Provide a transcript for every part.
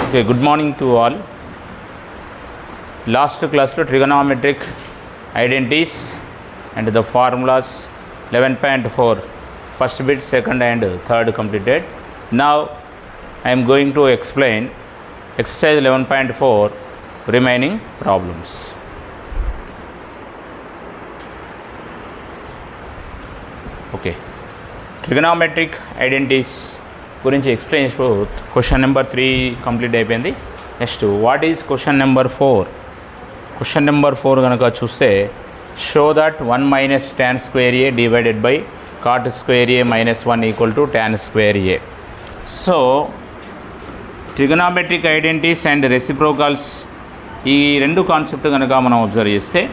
Okay, good morning to all. Last class lo trigonometric identities and the formulas 11.4 first bit, second and third completed. Now I am going to explain exercise 11.4 remaining problems. Okay, trigonometric identities గురించి explain చేసినప్పుడు question number 3 complete అయిపోయింది. Next what is question number 4? Question number 4 కనుక చూస్తే show that 1 minus tan square A divided by cot square A minus 1 equal to tan square A. So trigonometric identities and reciprocals ఈ రెండు concept కనుక మనం observe చేస్తే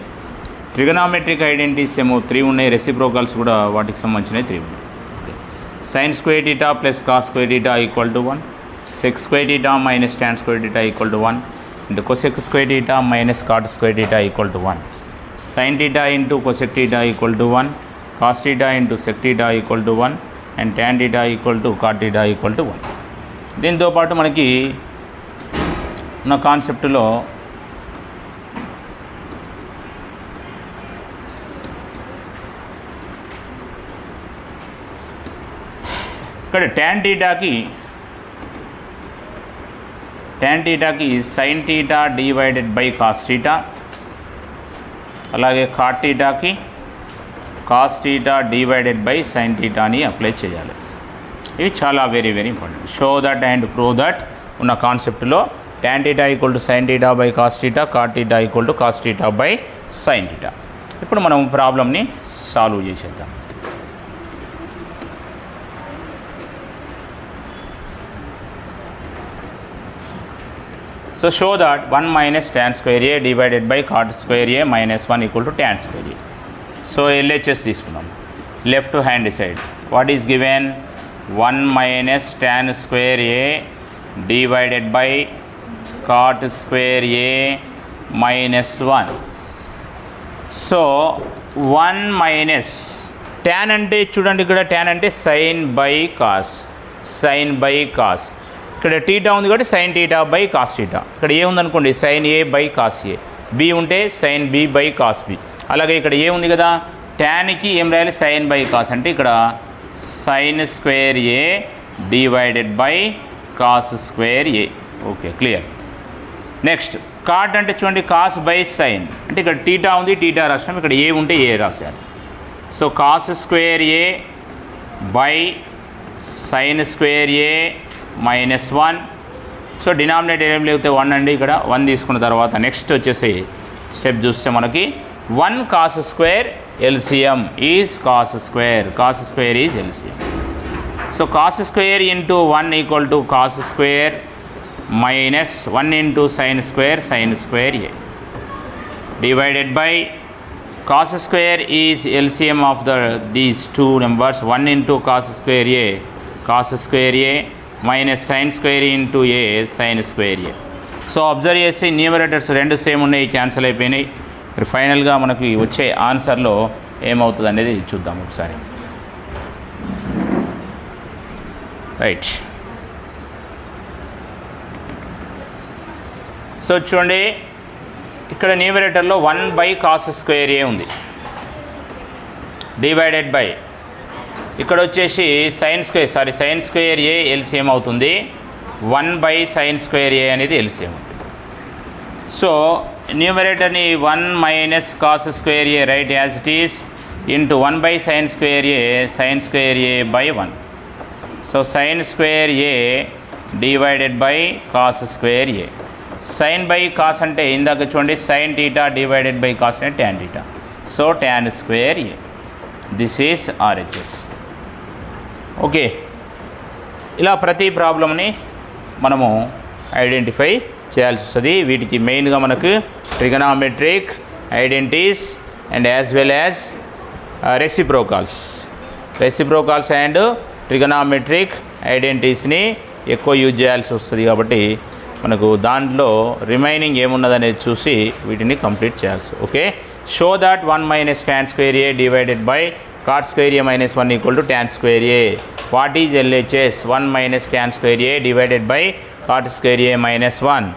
trigonometric identities ఏమో 3 ఉన్నాయి, reciprocals కూడా వాటికి సంబంధించినవి 3 ఉన్నాయి. sin square theta plus cos square theta equal to 1, sec square theta minus tan square theta equal to 1, and cosec square theta minus cot square theta equal to 1, sin theta into cosec theta equal to 1, cos theta into sec theta equal to 1, and tan theta equal to cot theta equal to 1. దీంతో పాటు మనకి ఉన్న కాన్సెప్ట్లో ఇక్కడ tan థీటాకి sin theta divided by cos theta, అలాగే cot thetaకి cos theta divided by sin theta అని apply చేయాలి. ఇవి చాలా very important. Show that and prove that ఉన్న కాన్సెప్ట్లో tan theta equal to sin theta by cos theta, cot theta equal to cos theta by sin theta. ఇప్పుడు మనం ప్రాబ్లమ్ని solve చేసేద్దాం. So show that 1 minus tan square a divided by cot square a minus 1 equal to tan square a. So LHS తీసుకున్నాం. Left hand side what is given? 1 minus tan square a divided by cot square a minus 1. So 1 minus tan అంటే చూడండి, ఇక్కడ tan అంటే sin by cos. ఇక్కడ theta ఉంది కాబట్టి sin theta by cos theta. ఇక్కడ ఏ ఉందనుకోండి sin a by cos a, b ఉంటే sin b by cos b. అలాగే ఇక్కడ ఏ ఉంది కదా, ట్యాన్కి ఏం రాయాలి sin బై cos, అంటే ఇక్కడ sin square a divided by cos square a. Okay, clear. Next cot అంటే చూడండి cos బై sin, అంటే ఇక్కడ టీటా ఉంది, టీటా రాసినాం, ఇక్కడ ఏ ఉంటే ఏ రాసేయాలి. So cos square a by sin square a minus 1. So denominator ఏం లేకపోతే 1 అండి, ఇక్కడ 1 తీసుకున్న తర్వాత నెక్స్ట్ వచ్చేసి స్టెప్ చూస్తే మనకి 1 cos square LCM is cos square is LCM. So cos square into 1 equal to cos square minus 1 into sin square A divided by cos square is LCM of these two numbers. 1 into cos square A minus sin square into A sin square A. So observe చేసి numerators రెండు same ఉన్నాయి, cancel అయిపోయినాయి. మరి ఫైనల్గా మనకి వచ్చే ఆన్సర్లో ఏమవుతుంది అనేది చూద్దాం ఒకసారి. రైట్, సో చూడండి ఇక్కడ న్యూమరేటర్లో 1 బై cos స్క్వేర్ ఏ ఉంది డివైడెడ్ బై, ఇక్కడ వచ్చేసి sin స్క్వేర్ ఏ ఎల్సిఎం అవుతుంది, 1 బై sin స్క్వేర్ ఏ అనేది ఎల్సిఎం అవుతుంది. సో న్యూమరేటర్ని 1 minus cos square A right as it is into 1 by sin square A by 1. So sin square A divided by cos square A. sin by cos అంటే ఇందాక చూడండి sin theta divided by cos అంటే tan theta. So tan square A, this is RHS. Okay, ఇలా ప్రతి ప్రాబ్లమ్ని మనము identify చేయాల్సి వస్తుంది. వీటికి మెయిన్గా మనకు trigonometric identities and as well as reciprocals and trigonometric ఐడెంటిటీస్ని ఎక్కువ యూజ్ చేయాల్సి వస్తుంది. కాబట్టి మనకు దాంట్లో రిమైనింగ్ ఏమున్నదనేది చూసి వీటిని కంప్లీట్ చేయాల్సి. Okay, show that 1 minus tan square A divided by cot square a minus 1 equal to tan square a. What is LHS? 1 minus tan square a divided by cot square a minus 1.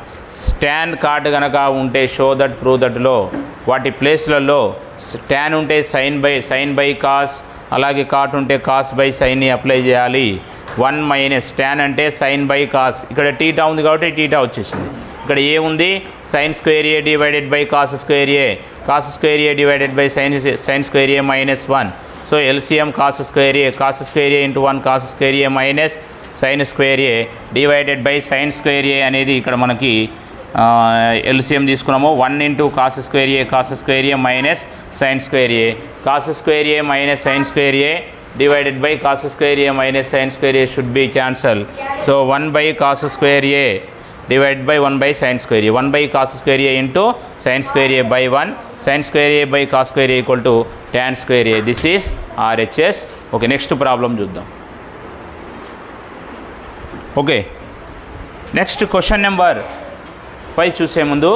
Tan cot ganaka unte show that prove that లో వాటి ప్లేస్లలో tan ఉంటే sin by cos, అలాగే cot ఉంటే cos by sin ని apply చేయాలి. 1 minus tan అంటే sin by cos, ఇక్కడ theta ఉంది కాబట్టి టీటా వచ్చేసింది. ఇక్కడ ఏ ఉంది sin square a divided by cos square a, cos square a divided by sin square a minus 1. So LCM cos square a into 1 cos square a minus sin square a divided by sin square a అనేది ఇక్కడ మనకి LCM తీసుకున్నాము. 1 into cos square a minus sin square a, cos square a minus sin square a divided by cos square a minus sin square a should be cancelled. So 1 by cos square a divided by 1 by sin square a, 1 by cos square a into sin square a by 1, sin square a by cos square a equal to tan square a. This is RHS. Okay, next problem చూద్దాం. Okay, next question number 5 చూసే ముందు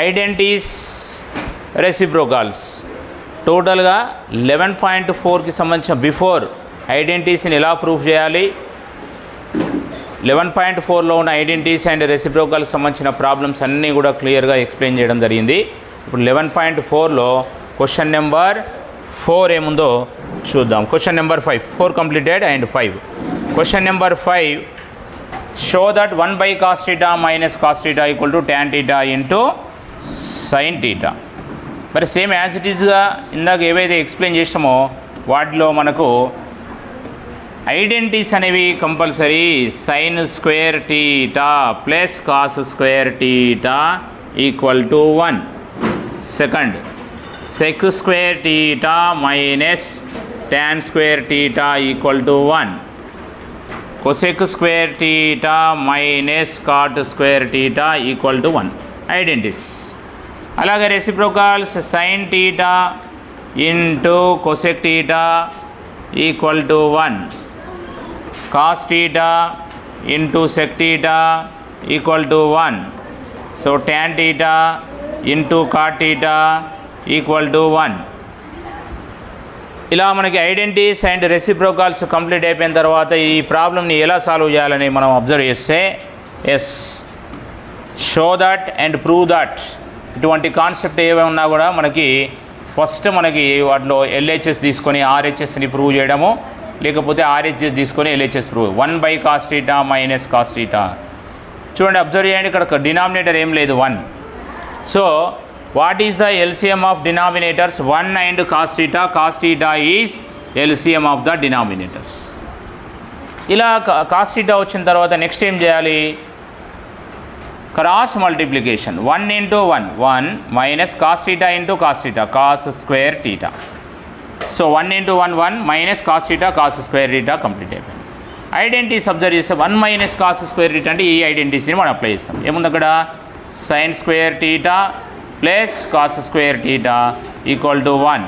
identities reciprocals టోటల్గా 11.4కి సంబంధించిన before ఐడెంటిటీస్ని ఎలా proof చేయాలి, 11.4లో ఉన్న identities and రెసిప్రోకల్కి సంబంధించిన problems అన్నీ కూడా క్లియర్గా ఎక్స్ప్లెయిన్ చేయడం జరిగింది. ఇప్పుడు 11.4లో క్వశ్చన్ నెంబర్ 4 ఏముందో చూద్దాం. Question number 5, 4 completed and 5. Question number 5, show that 1 by cos theta minus cos theta equal to tan theta into sin theta. మరి సేమ్ యాజ్ ఇట్ ఈజ్గా ఇందాక ఏవైతే ఎక్స్ప్లెయిన్ చేసామో వాటిలో మనకు ఐడెంటిటీస్ అనేవి compulsory sin square theta plus cos square theta equal to 1. Second sec square theta minus tan square theta equal to 1. cosec square theta minus cot square theta equal to 1. Identities. అలాగే reciprocals sin theta into cosec theta equal to 1, cos theta into sec theta equal to 1. So tan theta into cot theta equal to 1. ఇలా మనకి identities and reciprocals complete అయిపోయిన తర్వాత ఈ ప్రాబ్లమ్ని ఎలా solve చేయాలని మనం అబ్జర్వ్ చేస్తే as show that and prove that ఇటువంటి కాన్సెప్ట్ ఏవైనా ఉన్నా కూడా మనకి ఫస్ట్ మనకి వాటిలో LHS తీసుకొని RHSని ప్రూవ్ చేయడము, లేకపోతే RHS తీసుకొని LHS prove. 1 by cos theta minus cos theta. చూడండి, అబ్జర్వ్ చేయండి, ఇక్కడ డినామినేటర్ ఏం లేదు 1. So what is the LCM of denominators? 1 and cos theta. cos theta is LCM of the denominators. ఇలా cos theta వచ్చిన తర్వాత నెక్స్ట్ ఏం చేయాలి? Cross multiplication. 1 into 1 minus cos theta into cos theta, cos square theta. So 1 into 1 minus cos theta cos square theta complete అయిపోయింది. Identities observe చేస్తే 1 minus cos square theta అంటే ఈ ఐడెంటిటీస్ని మనం అప్లై చేస్తాం. ఏముంది అక్కడ? sin square theta plus cos square theta equal to 1.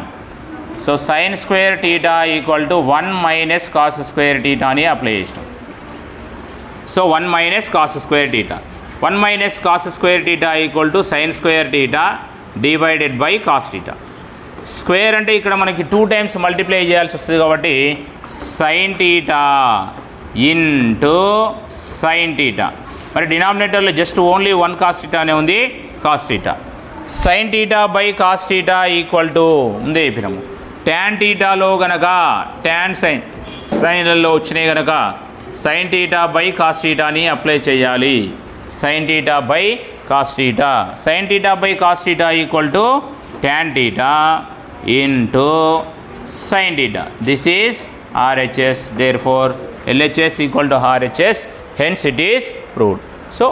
So sin square theta equal to 1 minus cos square theta అని apply చేస్తాం. So 1 minus cos square theta, 1 minus cos square theta equal to sin square theta divided by cos theta. Square అంటే ఇక్కడ మనకి 2 times multiply చేయాల్సి వస్తుంది కాబట్టి sin theta into sin theta. మరి డినామినేటర్లో just only 1 cos theta అనే ఉంది, cos theta. sin theta by cos theta equal to ముందే చెప్పినాము. tan thetaలో గనక tan సైన్లలో వచ్చినాయి కనుక sin theta by cos theta అని అప్లై చేయాలి. sin theta by cos theta, sin theta by cos theta equal to tan theta into sin theta. This is RHS. Therefore LHS equal to RHS. Hence it is proved. So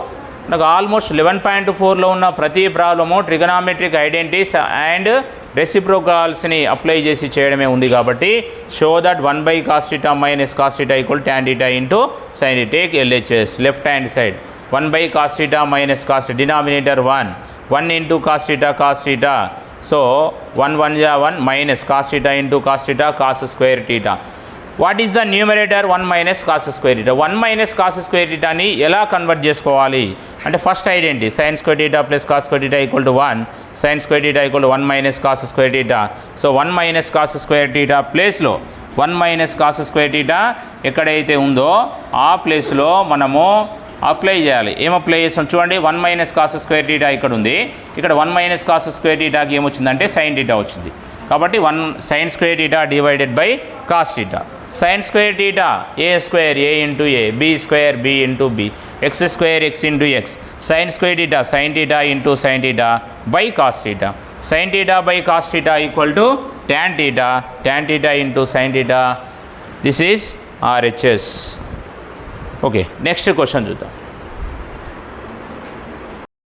నాకు almost 11.4లో ఉన్న ప్రతి problem trigonometric identities and రెసిప్రోకల్స్ని apply చేసి చేయడమే ఉంది కాబట్టి show that 1 by cos theta minus cos theta equal tan theta into sin theta. Take LHS left hand side. 1 by cos theta minus cos theta, denominator 1 into cos theta. So 1 1 minus cos theta into cos theta cos square theta. What is the numerator 1 minus cos square theta 1 minus cos square టీటాని ఎలా convert చేసుకోవాలి అంటే first identity sine square theta plus cos square theta equal to 1 sine square theta equal to 1 minus cos square theta so 1 minus cos square theta ప్లేస్లో 1 minus cos square theta ఎక్కడైతే ఉందో ఆ ప్లేస్లో మనము అప్లై చేయాలి. ఏం అప్లై చేస్తాం చూడండి, 1 మైనస్ కాస్ స్క్వేర్ టీటా ఇక్కడ ఉంది, ఇక్కడ 1 మైనస్ కాస్ స్క్వేర్ టీటాకి ఏమొచ్చిందంటే సైన్ టీటా వచ్చింది. కాబట్టి 1 sine square theta divided by cos theta. Sine square theta A square A into A, B square B into B, X square X into X, sine square theta sine theta into sine theta by cos theta. Sine theta by cos theta equal to tan theta into sine theta. This is RHS. Okay, next question చూద్దాం.